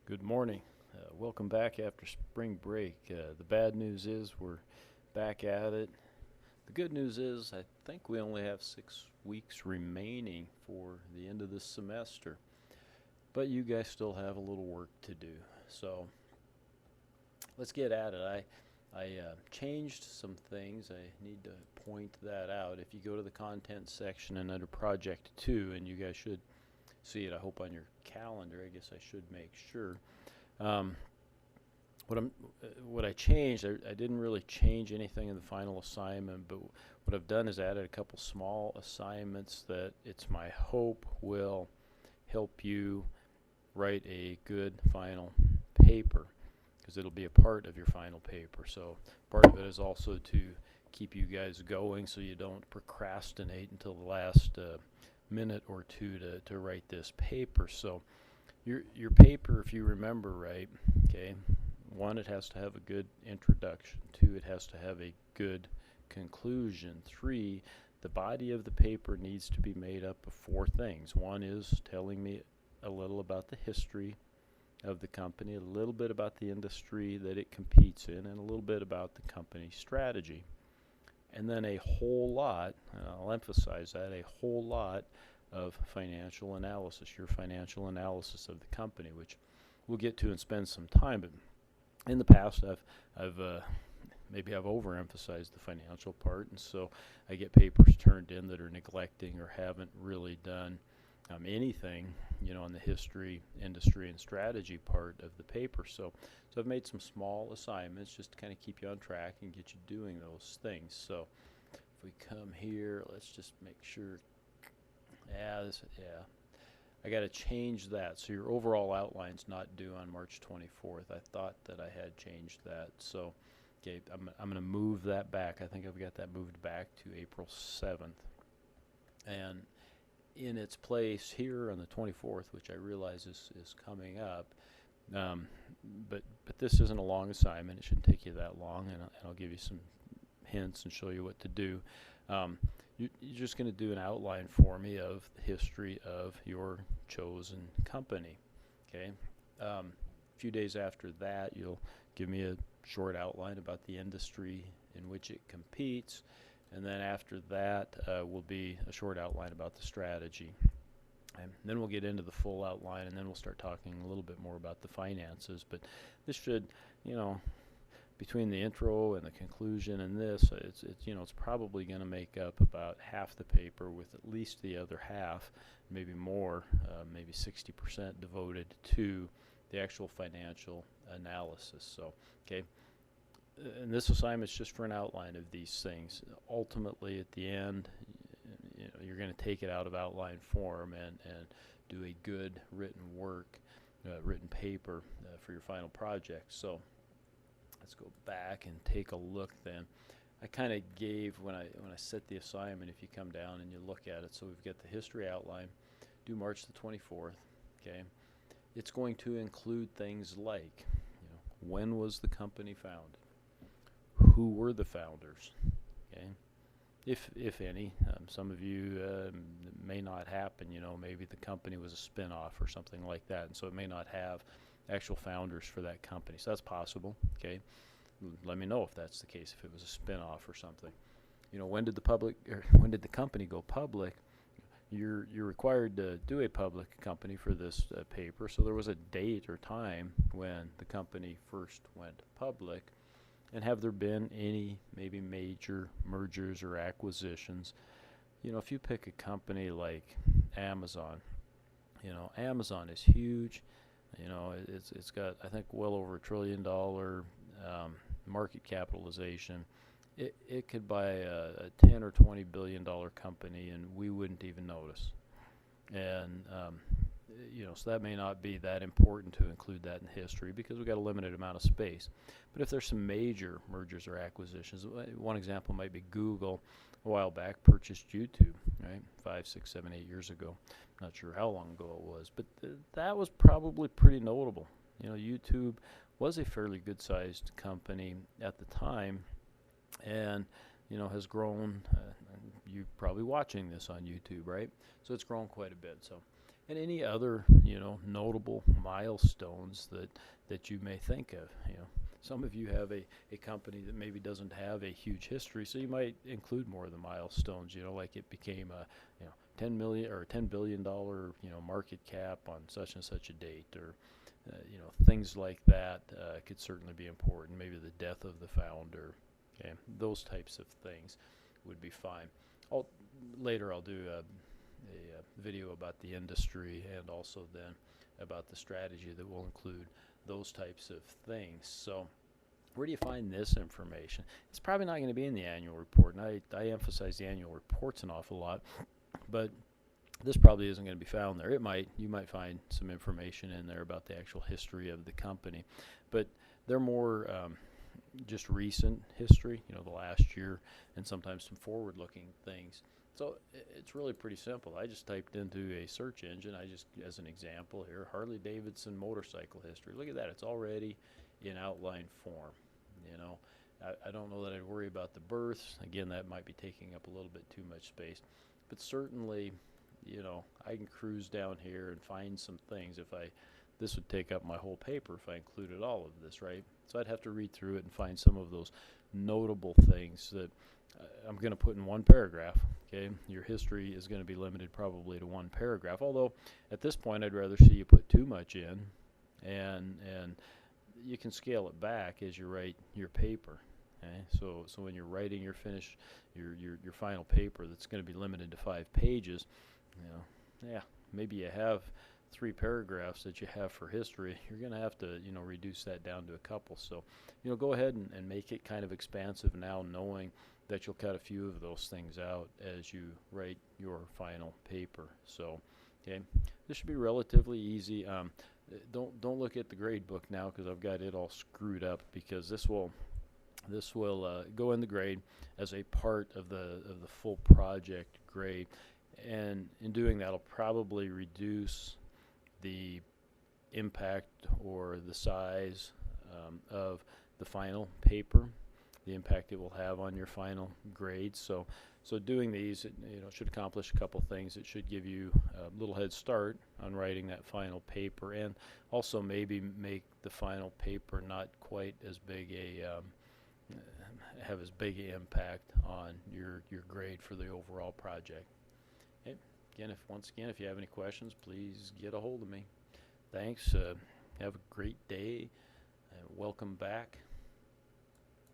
Good morning. Welcome back after spring break. The bad news is we're back at it. The good news is I think we only have 6 weeks remaining for the end of this semester, but you guys still have a little work to do. So let's get at it. I changed some things. I need to point that out. If you go to the content section and under Project 2, and you guys should see it, I hope, on your calendar. I guess I should make sure. Um, what I changed, I didn't really change anything in the final assignment, but what I've done is added a couple small assignments that it's my hope will help you write a good final paper, because it'll be a part of your final paper. So part of it is also to keep you guys going so you don't procrastinate until the last minute or two to write this paper. So your paper, if you remember right, okay, one, it has to have a good introduction. Two, it has to have a good conclusion. Three, the body of the paper needs to be made up of four things. One is telling me a little about the history of the company, a little bit about the industry that it competes in, and a little bit about the company strategy. And then a whole lot, and I'll emphasize that, a whole lot of financial analysis, your financial analysis of the company, which we'll get to and spend some time. But in the past, maybe I've overemphasized the financial part, and so I get papers turned in that are neglecting or haven't really done anything, on the history, industry, and strategy part of the paper. So I've made some small assignments just to kind of keep you on track and get you doing those things. So if we come here, let's just make sure. I got to change that. So your overall outline's not due on March 24th. I thought that I had changed that. So, okay, I'm going to move that back. I think I've got that moved back to April 7th. And in its place here on the 24th, which I realize is coming up, but this isn't a long assignment. It shouldn't take you that long, and I'll give you some hints and show you what to do. You're just going to do an outline for me of the history of your chosen company. Okay. A few days after that, you'll give me a short outline about the industry in which it competes, and then after that will be a short outline about the strategy. And then we'll get into the full outline, and then we'll start talking a little bit more about the finances. But this should, between the intro and the conclusion and this, it's probably going to make up about half the paper, with at least the other half, maybe more, maybe 60% devoted to the actual financial analysis. So, okay. And this assignment is just for an outline of these things. Ultimately, at the end, you're going to take it out of outline form and do a good written paper for your final project. So let's go back and take a look then. I kind of gave, when I set the assignment, if you come down and you look at it, so we've got the history outline, due March the 24th, okay? It's going to include things like, when was the company founded? Who were the founders? Okay, if any. Some of you may not happen. Maybe the company was a spin-off or something like that, and so it may not have actual founders for that company. So that's possible. Okay, let me know if that's the case. If it was a spin-off or something. When did the company go public? You're required to do a public company for this paper. So there was a date or time when the company first went public. And have there been any maybe major mergers or acquisitions? If you pick a company like Amazon, Amazon is huge. It's got, I think, well over $1 trillion market capitalization. It could buy a 10 or $20 billion company, and we wouldn't even notice. And so that may not be that important to include that in history because we've got a limited amount of space. But if there's some major mergers or acquisitions, one example might be Google a while back purchased YouTube, right? 5, 6, 7, 8 years ago. Not sure how long ago it was, but that was probably pretty notable. YouTube was a fairly good-sized company at the time, and has grown. You're probably watching this on YouTube, right? So it's grown quite a bit. So and any other, notable milestones that you may think of. Some of you have a company that maybe doesn't have a huge history, so you might include more of the milestones. Like it became a 10 million or $10 billion market cap on such and such a date, or things like that could certainly be important. Maybe the death of the founder. Okay, those types of things would be fine. Later I'll do a video about the industry, and also then about the strategy that will include those types of things. So where do you find this information? It's probably not going to be in the annual report, and I emphasize the annual reports an awful lot, but this probably isn't going to be found there. You might find some information in there about the actual history of the company, but they're more just recent history, the last year, and sometimes some forward-looking things. So it's really pretty simple. I just typed into a search engine, as an example here, Harley Davidson motorcycle history. Look at that. It's already in outline form. I don't know that I'd worry about the births. Again, that might be taking up a little bit too much space. But certainly, I can cruise down here and find some things. This would take up my whole paper if I included all of this, right? So I'd have to read through it and find some of those notable things that I'm going to put in one paragraph. Okay, your history is going to be limited probably to one paragraph. Although at this point, I'd rather see you put too much in, and you can scale it back as you write your paper. Okay, so when you're writing your final paper that's going to be limited to 5 pages, maybe you have 3 paragraphs that you have for history. You're going to have to reduce that down to a couple. So go ahead and make it kind of expansive now, knowing that you'll cut a few of those things out as you write your final paper. So, okay, this should be relatively easy. Don't look at the grade book now, because I've got it all screwed up, because this will go in the grade as a part of the full project grade, and in doing that, I'll probably reduce the impact or the size of the final paper, the impact it will have on your final grade. So doing these, it should accomplish a couple things. It should give you a little head start on writing that final paper, and also maybe make the final paper not quite as big have as big an impact on your grade for the overall project. Okay. Once again, if you have any questions, please get a hold of me. Thanks. Have a great day. Welcome back.